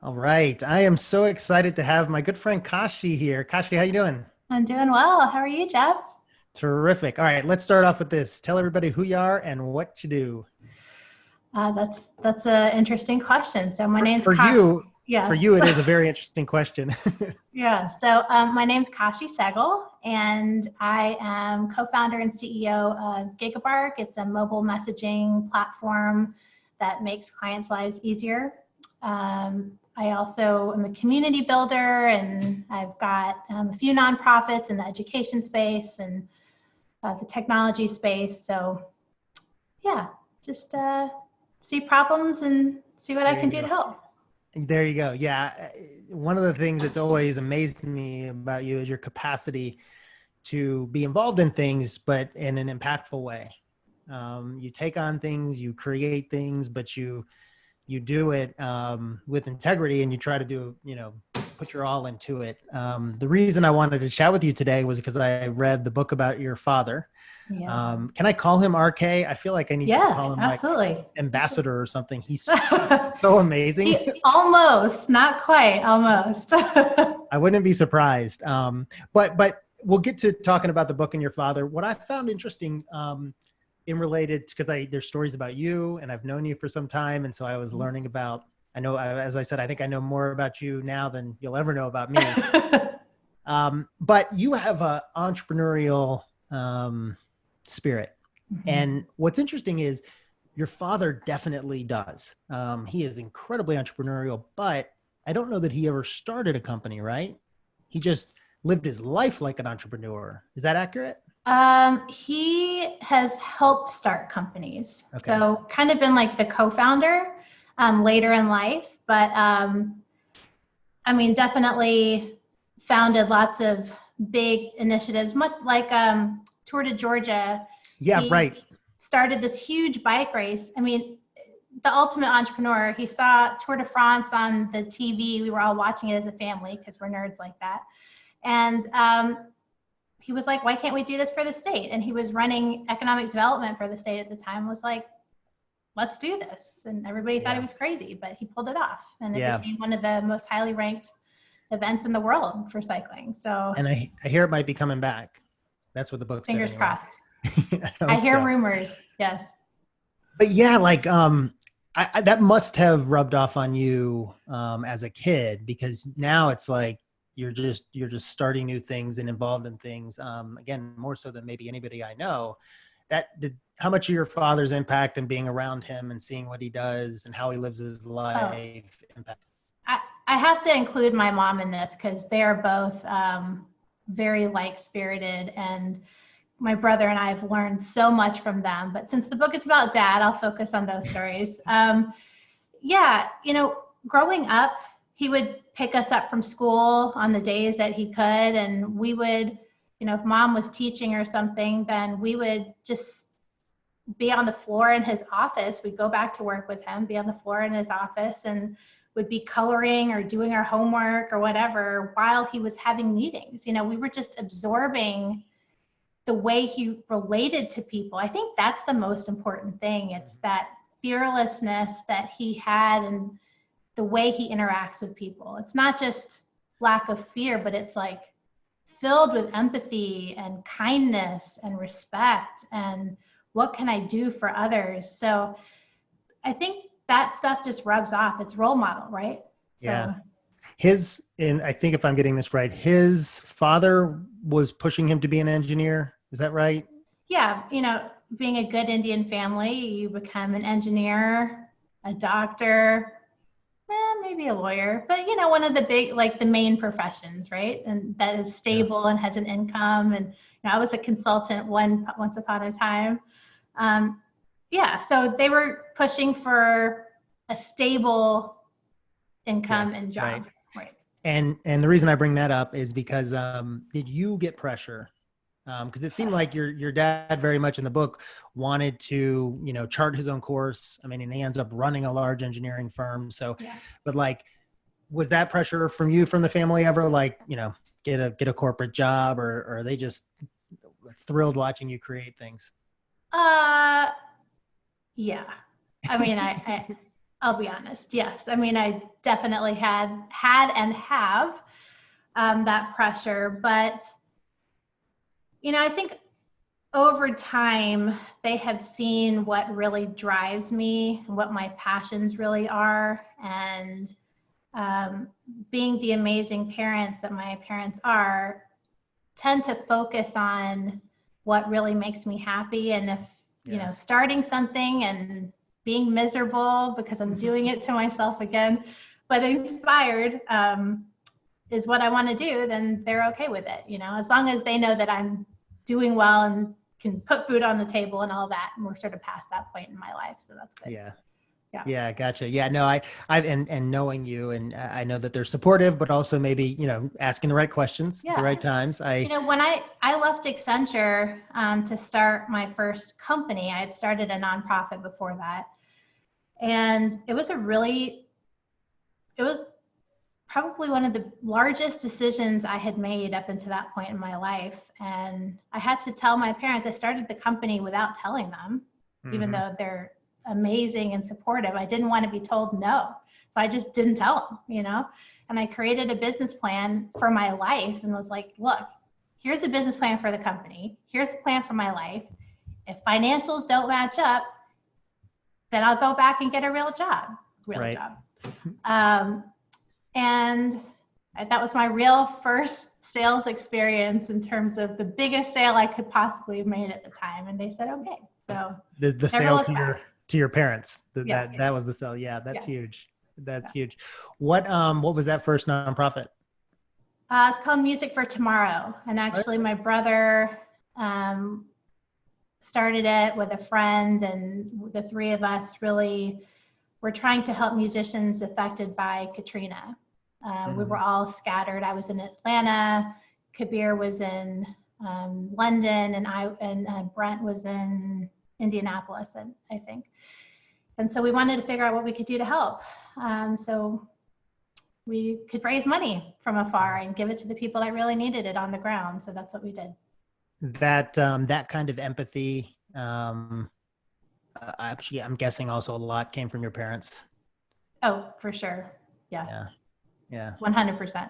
All right. I am so excited to have my good friend Kashi here. Kashi, how you doing? I'm doing well. How are you, Jeff? Terrific. All right, let's start off with this. Tell everybody who you are and what you do. That's an interesting question. So my For, name's for Kashi. you, for Yes. you, it is a very interesting question. Yeah. So my name's Kashi Sehgal, and I am co-founder and CEO of Gigabark. It's a mobile messaging platform that makes clients' lives easier. I also am a community builder, and I've got a few nonprofits in the education space and the technology space. So yeah, just see problems and see what I There can you do to go. help. There you go. Yeah. One of the things that's always amazed me about you is your capacity to be involved in things, but in an impactful way. You take on things, you create things, but you do it with integrity and you try to do, put your all into it. The reason I wanted to chat with you today was because I read the book about your father. Yeah. Can I call him RK? I feel like I need to Yeah, call him like absolutely. ambassador or something. He's so amazing. Almost, not quite, almost. I wouldn't be surprised. But we'll get to talking about the book and your father. What I found interesting in related, because there's stories about you and I've known you for some time. And so I was learning about, as I said, I think I know more about you now than you'll ever know about me. But you have a entrepreneurial spirit. And what's interesting is your father definitely does. He is incredibly entrepreneurial, but I don't know that he ever started a company, right? He just lived his life like an entrepreneur. Is that accurate? He has helped start companies. Okay. So kind of been like the co-founder later in life, but I mean, definitely founded lots of big initiatives, much like Tour de Georgia. Yeah, right. He started this huge bike race. I mean, the ultimate entrepreneur. He saw Tour de France on the TV. We were all watching it as a family because we're nerds like that. And he was like, why can't we do this for the state? And he was running economic development for the state at the time, was like, let's do this. And everybody thought he Yeah. was crazy, but he pulled it off. And it Yeah. became one of the most highly ranked events in the world for cycling. So And I hear it might be coming back. That's what the book said fingers anyway. crossed. I I hope hear so. rumors. Yes. But yeah, like that must have rubbed off on you as a kid, because now it's like you're just starting new things and involved in things. Again, more so than maybe anybody I know. That did How much of your father's impact and being around him and seeing what he does and how he lives his Oh, life impact? I have to include my mom in this because they are both very like-spirited, and my brother and I have learned so much from them. But since the book is about dad, I'll focus on those stories. Yeah, growing up, he would pick us up from school on the days that he could, and we would, if mom was teaching or something, then we would just be on the floor in his office. We'd go back to work with him, be on the floor in his office, and would be coloring or doing our homework or whatever while he was having meetings. We were just absorbing the way he related to people. I think that's the most important thing. It's that fearlessness that he had and the way he interacts with people. It's not just lack of fear, but it's like filled with empathy and kindness and respect and what can I do for others. So I think that stuff just rubs off. It's role model, right? Yeah. So And I think if I'm getting this right, his father was pushing him to be an engineer. Is that right? yeah, being a good Indian family, you become an engineer, a doctor, maybe a lawyer, but one of the big, like the main professions, right? And that is Yeah. stable and has an income. And I was a consultant once upon a time. Yeah, so they were pushing for a stable Yeah. income and Right. job, right? And the reason I bring that up is because did you get pressure? Because it seemed like your dad very much in the book wanted to chart his own course. I mean, and he ends up running a large engineering firm. So, Yeah. but like, was that pressure from you, from the family ever? Like, get a corporate job, or are they just thrilled watching you create things? Uh, yeah. I mean, I I'll be honest. Yes. I mean, I definitely had and have that pressure, but I think over time, they have seen what really drives me and what my passions really are. And being the amazing parents that my parents are, tend to focus on what really makes me happy. And if, starting something and being miserable because I'm doing it to myself again, but inspired is what I want to do, then they're okay with it. As long as they know that I'm doing well and can put food on the table and all that. And we're sort of past that point in my life. So that's good. Yeah. Gotcha. Yeah, no, and knowing you, and I know that they're supportive, but also maybe, asking the right questions at the right times. When I left Accenture to start my first company, I had started a nonprofit before that. And it was probably one of the largest decisions I had made up until that point in my life. And I had to tell my parents, I started the company without telling them, even though they're amazing and supportive. I didn't want to be told no. So I just didn't tell them, and I created a business plan for my life and was like, look, here's a business plan for the company. Here's a plan for my life. If financials don't match up, then I'll go back and get a real job. And that was my real first sales experience in terms of the biggest sale I could possibly have made at the time. And they said, okay. So the sale to your parents, that was the sale. Yeah. That's huge. That's huge. What was that first nonprofit? It's called Music for Tomorrow. And actually my brother started it with a friend, and the three of us really were trying to help musicians affected by Katrina. We were all scattered. I was in Atlanta, Kabir was in London, and Brent was in Indianapolis, I think. And so we wanted to figure out what we could do to help. So we could raise money from afar and give it to the people that really needed it on the ground. So that's what we did. That kind of empathy, actually, I'm guessing also a lot came from your parents. Oh, for sure. Yes. Yeah. 100%.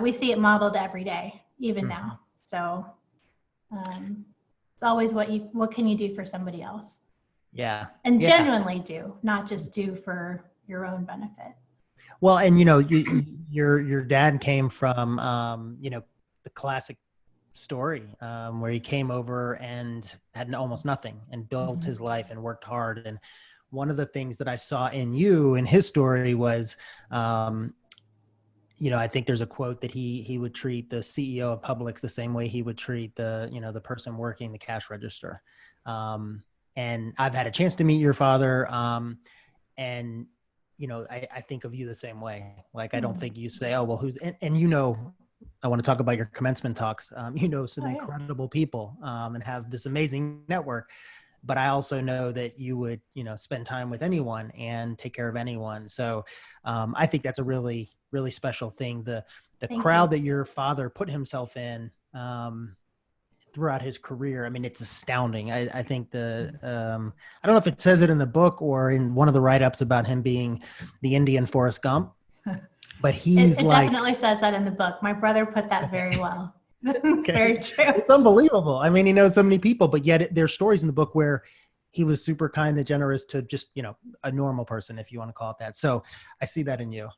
We see it modeled every day, even now. So it's always what can you do for somebody else? Yeah. And genuinely do, not just do for your own benefit. Well, and your dad came from the classic story where he came over and had almost nothing and built his life and worked hard. And one of the things that I saw in you in his story was, I think there's a quote that he would treat the CEO of Publix the same way he would treat the person working the cash register. And I've had a chance to meet your father. And I think of you the same way. Like, I don't think you say, oh, well, who's, and I want to talk about your commencement talks. Some incredible people and have this amazing network. But I also know that you would, spend time with anyone and take care of anyone. So I think that's a really, really special thing. The crowd that your father put himself in throughout his career. I mean, it's astounding. I think I don't know if it says it in the book or in one of the write-ups about him being the Indian Forrest Gump, but he's it definitely says that in the book. My brother put that very well. It's very true. It's unbelievable. I mean, he knows so many people, but yet there's stories in the book where he was super kind and generous to just, a normal person, if you want to call it that. So I see that in you.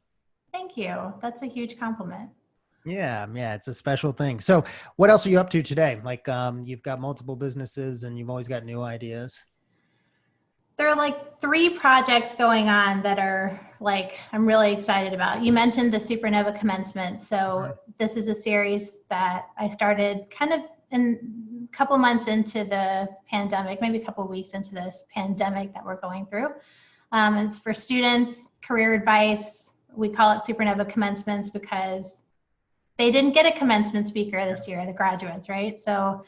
Thank you. That's a huge compliment. Yeah. It's a special thing. So what else are you up to today? Like, you've got multiple businesses and you've always got new ideas. There are like 3 projects going on that are I'm really excited about. You mentioned the Supernova Commencement. So this is a series that I started kind of in a couple months into the pandemic, maybe a couple of weeks into this pandemic that we're going through. It's for students, career advice. We call it Supernova Commencements because they didn't get a commencement speaker this year, the graduates, right? So,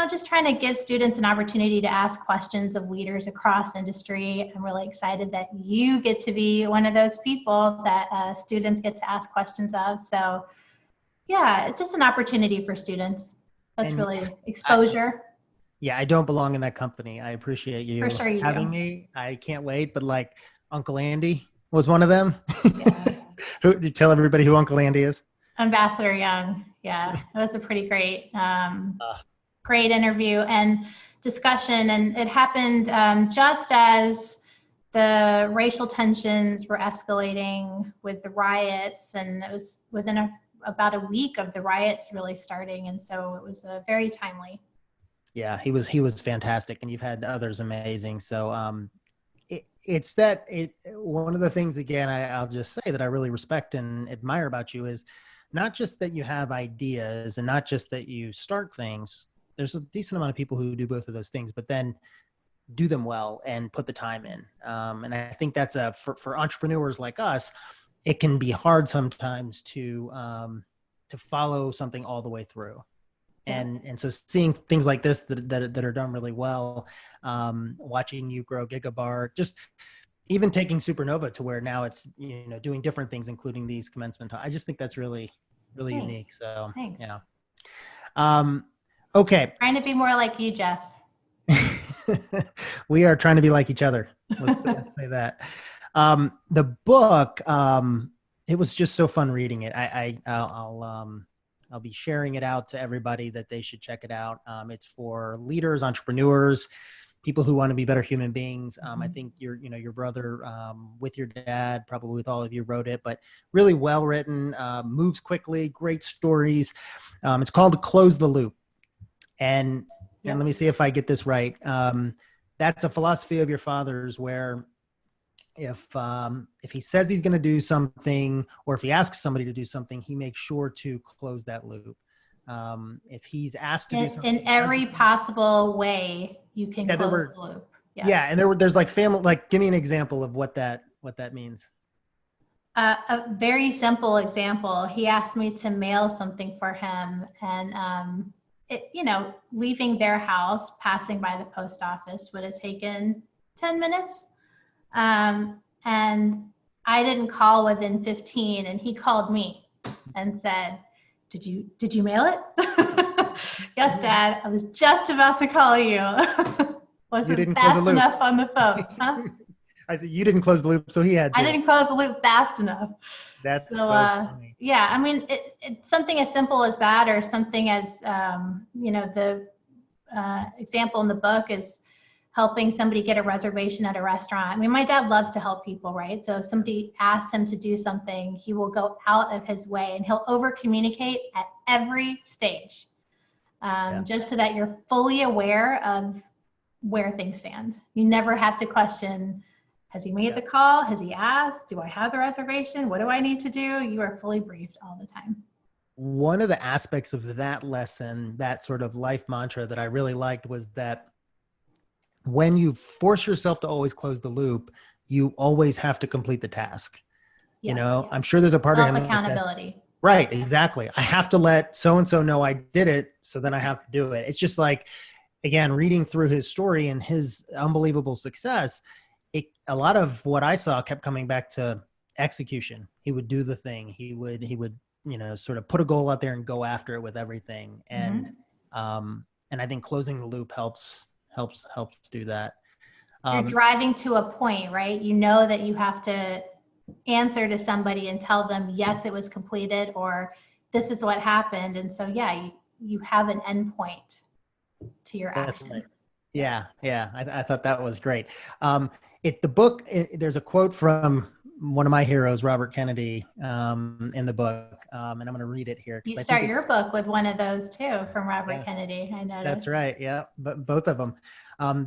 just trying to give students an opportunity to ask questions of leaders across industry. I'm really excited that you get to be one of those people that students get to ask questions of. So yeah, it's just an opportunity for students. That's really exposure. I don't belong in that company. I appreciate you for sure having me. I can't wait, but Uncle Andy was one of them. Yeah. Who, you tell everybody who Uncle Andy is? Ambassador Young. Yeah, it was a pretty great, Uh, great interview and discussion. And it happened just as the racial tensions were escalating with the riots, and it was within about a week of the riots really starting. And so it was very timely. yeah, he was fantastic, and you've had others amazing. So one of the things, again, I'll just say that I really respect and admire about you is not just that you have ideas and not just that you start things. There's a decent amount of people who do both of those things, but then do them well and put the time in. And I think that's for entrepreneurs like us, it can be hard sometimes to follow something all the way through. And so seeing things like this that are done really well, watching you grow Gigabark, just even taking Supernova to where now it's, doing different things, including these commencement. I just think that's really, really Thanks. unique. So, Thanks. yeah. Okay. Trying to be more like you, Jeff. We are trying to be like each other. Let's say that. The book, it was just so fun reading it. I'll be sharing it out to everybody that they should check it out. It's for leaders, entrepreneurs, people who want to be better human beings. I think your brother, with your dad, probably with all of you, wrote it, but really well written, moves quickly, great stories. It's called Close the Loop. And let me see if I get this right. That's a philosophy of your father's where if he says he's going to do something, or if he asks somebody to do something, he makes sure to close that loop. If he's asked to do something in every possible way, you can close the loop. Yes. Yeah, and there's like family. Like, give me an example of what that means. A very simple example. He asked me to mail something for him, and leaving their house, passing by the post office would have taken 10 minutes. And I didn't call within 15, and he called me and said, did you mail it? Yes, Dad, I was just about to call you. Wasn't fast enough on the phone. Huh? I said, you didn't close the loop, so he had to. I didn't close the loop fast enough. That's so funny. Yeah, I mean, it's something as simple as that, or something as, the example in the book is helping somebody get a reservation at a restaurant. I mean, my dad loves to help people, right? So if somebody asks him to do something, he will go out of his way, and he'll over communicate at every stage, just so that you're fully aware of where things stand. You never have to question, has he made the call? Has he asked? Do I have the reservation? What do I need to do? You are fully briefed all the time. One of the aspects of that lesson, that sort of life mantra that I really liked, was that when you force yourself to always close the loop, you always have to complete the task. Yes, I'm sure there's a part of him. Accountability. Right, exactly. I have to let so-and-so know I did it, so then I have to do it. It's just like, again, reading through his story and his unbelievable success, a lot of what I saw kept coming back to execution. He would do the thing. He would, sort of put a goal out there and go after it with everything. And, and I think closing the loop helps do that. You're driving to a point, right? You know that you have to answer to somebody and tell them, yes, it was completed, or this is what happened. And so, you have an end point to your action. Right. Yeah. I thought that was great. The book, there's a quote from one of my heroes, Robert Kennedy, in the book, and I'm going to read it here. You start your book with one of those too, from Robert Kennedy. I noticed. That's right. Yeah, but both of them.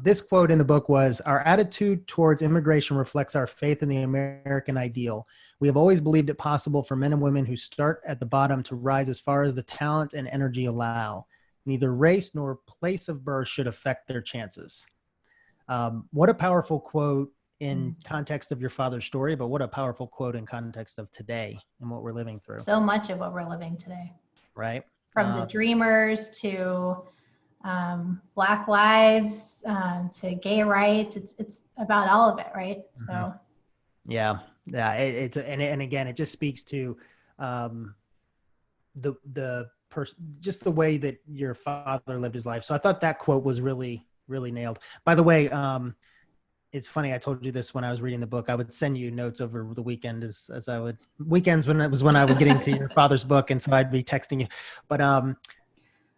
This quote in the book was, "Our attitude towards immigration reflects our faith in the American ideal. We have always believed it possible for men and women who start at the bottom to rise as far as the talent and energy allow. Neither race nor place of birth should affect their chances." What a powerful quote in context of your father's story, but what a powerful quote in context of today and what we're living through. So much of what we're living today. Right. From the dreamers to Black lives, to gay rights. It's about all of it, right? So. Yeah. And again, it just speaks to just the way that your father lived his life. So I thought that quote was really, really nailed. By the way, it's funny. I told you this when I was reading the book. I would send you notes over the weekend as I would weekends when I was getting to your father's book. And so I'd be texting you, but,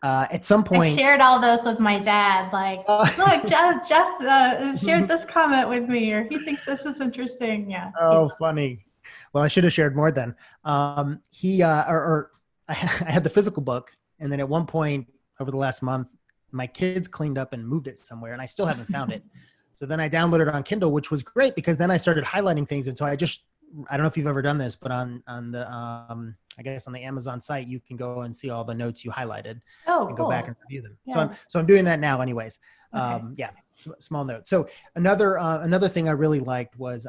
at some I point, shared all those with my dad. Like, look, Jeff shared this comment with me, or he thinks this is interesting. Yeah. oh, funny. Well, I should have shared more then. I had the physical book. And then at one point over the last month, my kids cleaned up and moved it somewhere and I still haven't found it. So then I downloaded it on Kindle, which was great because then I started highlighting things. And so I don't know if you've ever done this, but on the, I guess on the Amazon site, you can go and see all the notes you highlighted and go back and review them. Yeah. So I'm doing that now anyways. Okay. Yeah. Small note. So another thing I really liked was,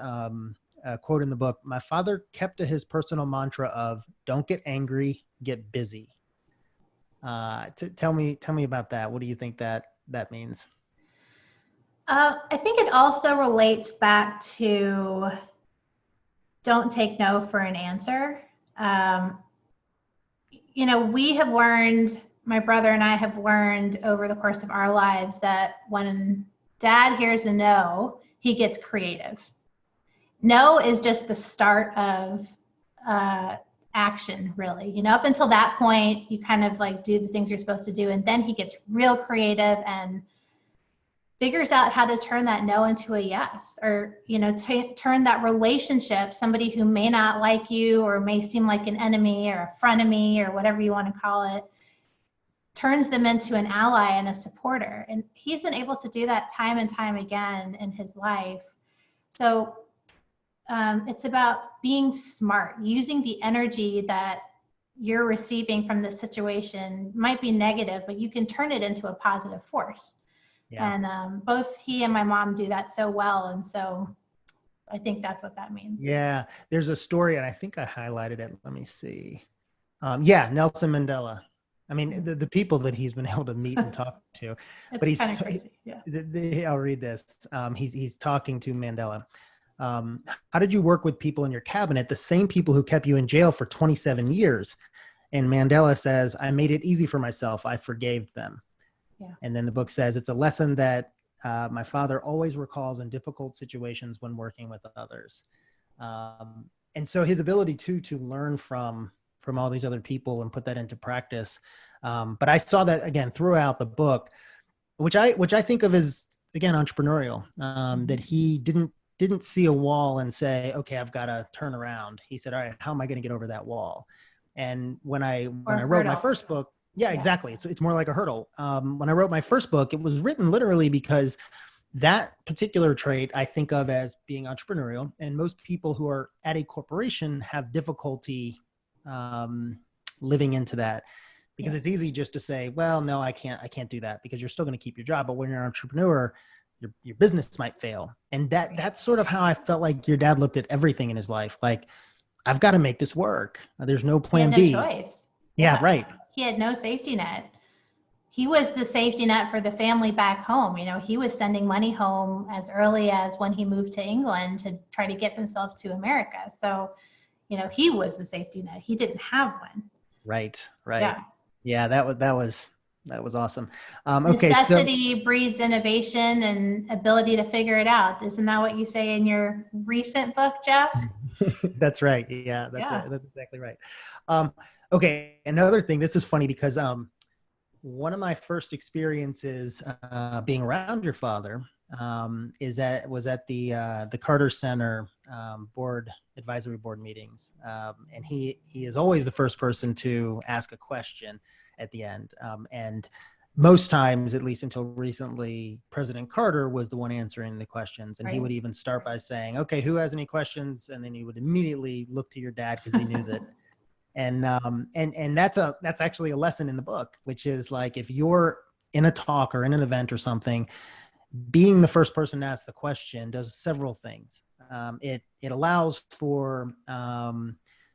a quote in the book. My father kept to his personal mantra of don't get angry, get busy. Tell me about that. What do you think that means? I think it also relates back to don't take no for an answer. We have learned, my brother and I have learned over the course of our lives that when dad hears a no, he gets creative. No is just the start of action, really. Up until that point, you kind of like do the things you're supposed to do. And then he gets real creative and figures out how to turn that no into a yes, or, turn that relationship, somebody who may not like you or may seem like an enemy or a frenemy or whatever you want to call it, turns them into an ally and a supporter. And he's been able to do that time and time again in his life. So it's about being smart, using the energy that you're receiving from the situation. Might be negative, but you can turn it into a positive force. Yeah. And both he and my mom do that so well. And so I think that's what that means. Yeah. There's a story, and I think I highlighted it. Let me see. Nelson Mandela. I mean, the people that he's been able to meet and talk to. But he's kind of crazy. Yeah. I'll read this. He's talking to Mandela. How did you work with people in your cabinet, the same people who kept you in jail for 27 years? And Mandela says, I made it easy for myself. I forgave them. Yeah. And then the book says it's a lesson that my father always recalls in difficult situations when working with others. And so his ability to learn from all these other people and put that into practice. But I saw that again throughout the book, which I think of as, again, entrepreneurial, that he didn't see a wall and say, okay, I've got to turn around. He said, all right, how am I going to get over that wall? And when I wrote my first book, yeah, exactly. It's more like a hurdle. When I wrote my first book, it was written literally because that particular trait I think of as being entrepreneurial. And most people who are at a corporation have difficulty living into that, because it's easy just to say, well, no, I can't do that, because you're still going to keep your job. But when you're an entrepreneur, your business might fail. And that's sort of how I felt like your dad looked at everything in his life. Like, I've got to make this work. There's no plan B. He had no choice. Yeah, right. He had no safety net. He was the safety net for the family back home. He was sending money home as early as when he moved to England to try to get himself to America. So, he was the safety net. He didn't have one. Right. Yeah, that was awesome. Okay, necessity breeds innovation and ability to figure it out. Isn't that what you say in your recent book, Jeff? That's right. Yeah, right. That's exactly right. Okay, another thing. This is funny because one of my first experiences being around your father was at the Carter Center advisory board meetings, and he is always the first person to ask a question at the end. And most times, at least until recently, President Carter was the one answering the questions. And right. He would even start by saying, okay, who has any questions? And then he would immediately look to your dad because he knew that. And that's actually a lesson in the book, which is like, if you're in a talk or in an event or something, being the first person to ask the question does several things. It allows for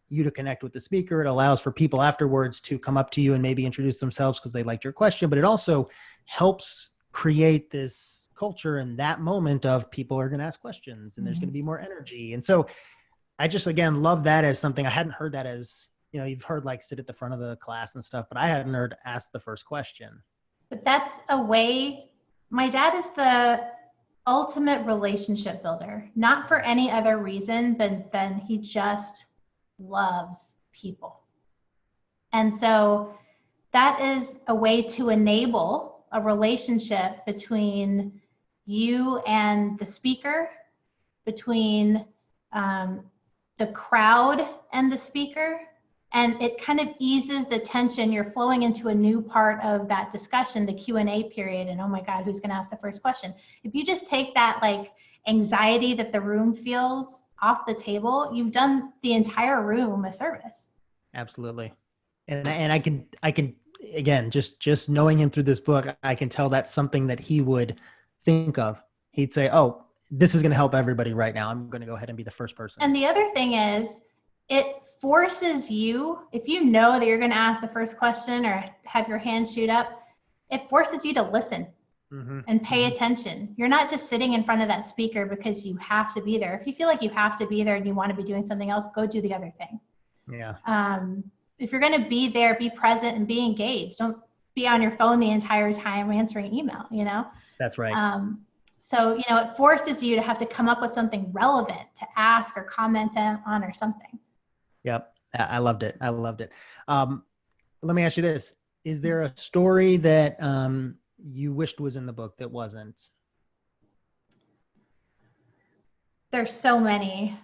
you to connect with the speaker. It allows for people afterwards to come up to you and maybe introduce themselves because they liked your question, but it also helps create this culture in that moment of people are going to ask questions and there's going to be more energy. And so I just, again, love that as something. I hadn't heard that as, you've heard like sit at the front of the class and stuff, but I hadn't heard ask the first question. But that's a way, my dad is the ultimate relationship builder, not for any other reason, but then he just loves people. And so that is a way to enable a relationship between you and the speaker, between the crowd and the speaker. And it kind of eases the tension. You're flowing into a new part of that discussion, the Q&A period. And oh my God, who's going to ask the first question? If you just take that like anxiety that the room feels off the table, you've done the entire room a service. Absolutely. And I can again, just knowing him through this book, I can tell that's something that he would think of. He'd say, oh, this is going to help everybody right now. I'm going to go ahead and be the first person. And the other thing is, it forces you, if you know that you're going to ask the first question or have your hand shoot up, it forces you to listen and pay attention. You're not just sitting in front of that speaker because you have to be there. If you feel like you have to be there and you want to be doing something else, go do the other thing. Yeah. If you're going to be there, be present and be engaged. Don't be on your phone the entire time answering email, you know? That's right. So, you know, it forces you to have to come up with something relevant to ask or comment on or something. Yep. I loved it. Let me ask you this. Is there a story that you wished was in the book that wasn't? There's so many.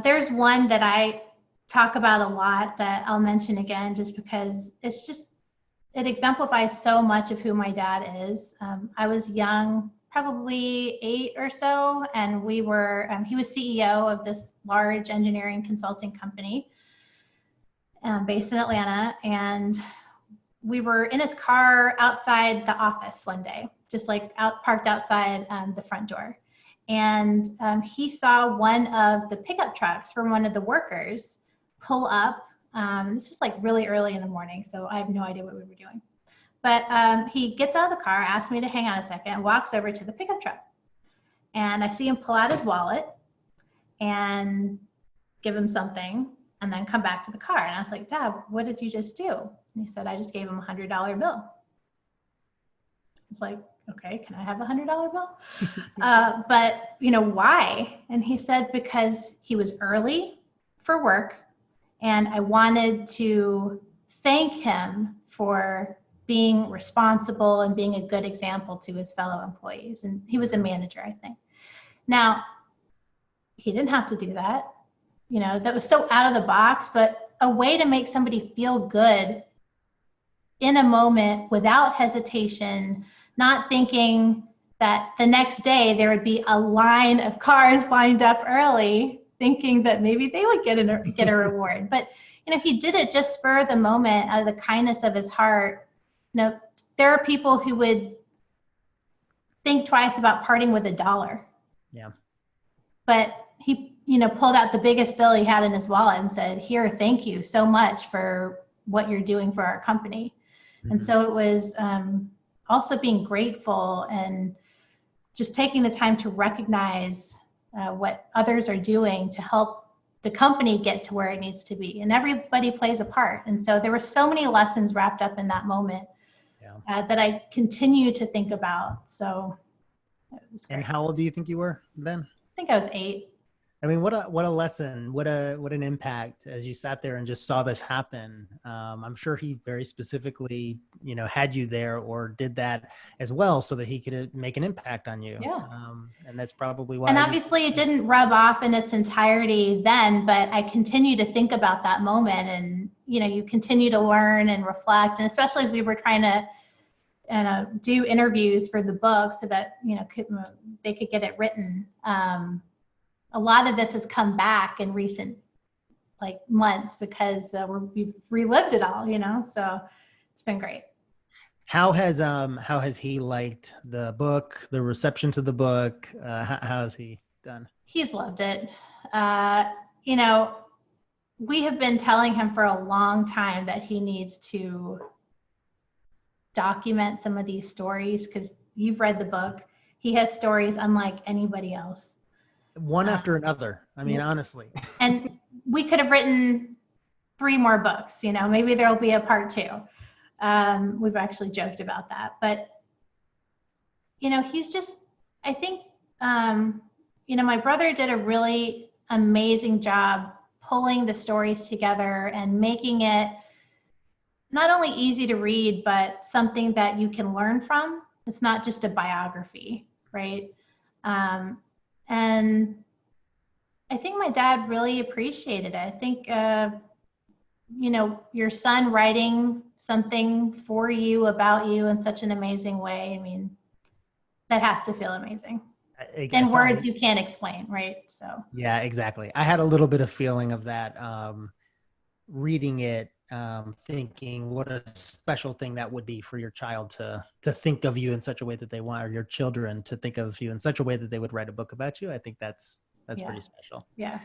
There's one that I talk about a lot that I'll mention again just because it exemplifies so much of who my dad is. I was young, probably 8 or so, and he was CEO of this large engineering consulting company based in Atlanta, and we were in his car outside the office one day, just like parked outside the front door. And he saw one of the pickup trucks from one of the workers pull up. This was like really early in the morning, so I have no idea what we were doing. But he gets out of the car, asks me to hang on a second, and walks over to the pickup truck. And I see him pull out his wallet and give him something and then come back to the car. And I was like, Dad, what did you just do? And he said, I just gave him a $100 bill. It's like, okay, can I have a $100 bill? But you know, why? And he said, because he was early for work and I wanted to thank him for being responsible and being a good example to his fellow employees. And he was a manager, I think. Now, he didn't have to do that. You know, that was so out of the box, but a way to make somebody feel good in a moment without hesitation, not thinking that the next day there would be a line of cars lined up early, thinking that maybe they would get a reward. But, you know, he did it just spur of the moment out of the kindness of his heart. You know, there are people who would think twice about parting with $1. Yeah. But he, you know, pulled out the biggest bill he had in his wallet and said, here, thank you so much for what you're doing for our company. And so it was also being grateful and just taking the time to recognize what others are doing to help the company get to where it needs to be. And everybody plays a part. And so there were so many lessons wrapped up in that moment that I continue to think about. So it was great. And how old do you think you were then? I think I was 8. I mean, what a lesson, what an impact as you sat there and just saw this happen. I'm sure he very specifically, you know, had you there or did that as well so that he could make an impact on you. Yeah. And that's probably why. And obviously it didn't rub off in its entirety then, but I continue to think about that moment and, you know, you continue to learn and reflect. And especially as we were trying to do interviews for the book so that, you know, they could get it written. A lot of this has come back in recent months because we've relived it all, you know, so it's been great. How has he liked the book, the reception to the book? How has he done? He's loved it. You know, we have been telling him for a long time that he needs to document some of these stories because you've read the book. He has stories unlike anybody else. One after another. I mean, honestly. And we could have written 3 more books, you know, maybe there'll be a part 2. We've actually joked about that, but you know, he's just, I think My brother did a really amazing job pulling the stories together and making it not only easy to read, but something that you can learn from. It's not just a biography, right? And I think my dad really appreciated it. I think, your son writing something for you, about you in such an amazing way. I mean, that has to feel amazing. In words you can't explain, right? So. Yeah, exactly. I had a little bit of feeling of that reading it, thinking what a special thing that would be for your child to think of you in such a way that they want, or your children to think of you in such a way that they would write a book about you. I think that's pretty special. Yeah.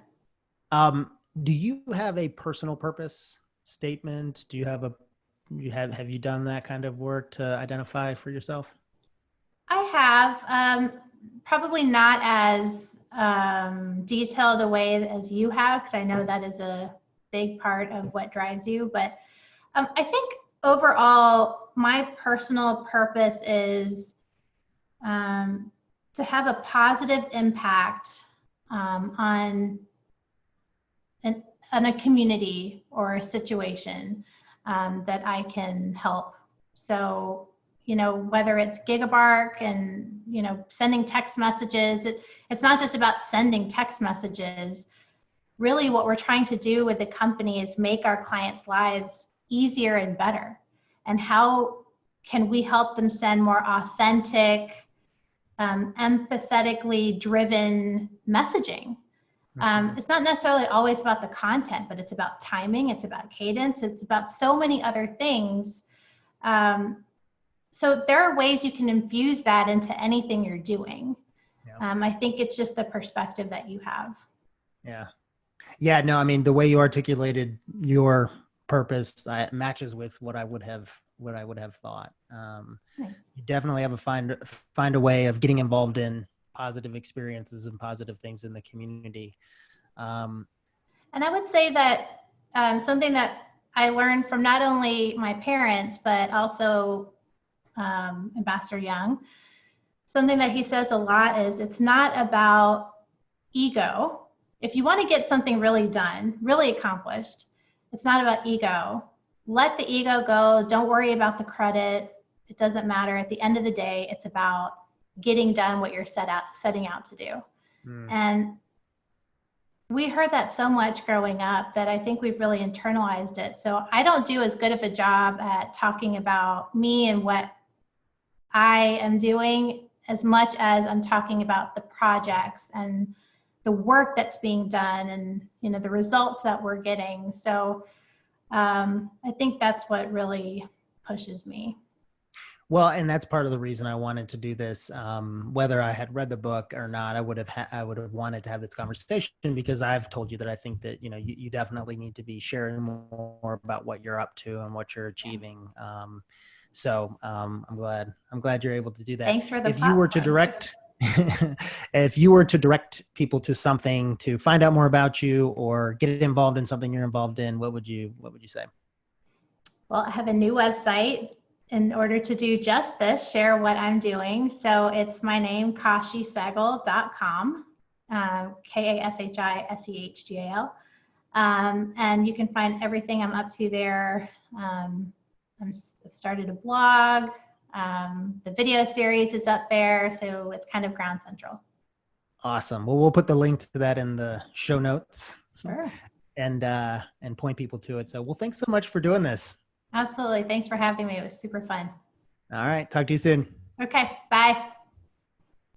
Do you have a personal purpose statement? Do you have have you done that kind of work to identify for yourself? I have, probably not as detailed a way as you have, because I know that is a big part of what drives you. But I think overall, my personal purpose is to have a positive impact on a community or a situation that I can help. So, whether it's Gigabark and, sending text messages, it's not just about sending text messages. Really what we're trying to do with the company is make our clients' lives easier and better. And how can we help them send more authentic, empathetically driven messaging? It's not necessarily always about the content, but it's about timing, it's about cadence, it's about so many other things. So there are ways you can infuse that into anything you're doing. Yeah. I think it's just the perspective that you have. Yeah. Yeah, no, I mean, the way you articulated your purpose matches with what I would have thought. Nice. You definitely have find a way of getting involved in positive experiences and positive things in the community. And I would say that something that I learned from not only my parents, but also Ambassador Young, something that he says a lot is it's not about ego. If you want to get something really done, really accomplished, it's not about ego. Let the ego go. Don't worry about the credit. It doesn't matter. At the end of the day, it's about getting done what you're setting out to do. And we heard that so much growing up that I think we've really internalized it. So I don't do as good of a job at talking about me and what I am doing as much as I'm talking about the projects and the work that's being done and, the results that we're getting. So I think that's what really pushes me. Well, and that's part of the reason I wanted to do this. Whether I had read the book or not, I would have wanted to have this conversation, because I've told you that I think that, you definitely need to be sharing more about what you're up to and what you're achieving. So I'm glad you're able to do that. Thanks for the If you were to direct, if you were to direct people to something to find out more about you or get involved in something you're involved in, what would you say? Well, I have a new website in order to do just this, share what I'm doing. So it's my name, KashiSehgal.com, KashiSehgal. And you can find everything I'm up to there. I've started a blog. The video series is up there, so it's kind of ground central. Awesome. Well, we'll put the link to that in the show notes. Sure. And point people to it. So, well, thanks so much for doing this. Absolutely. Thanks for having me. It was super fun. All right. Talk to you soon. Okay.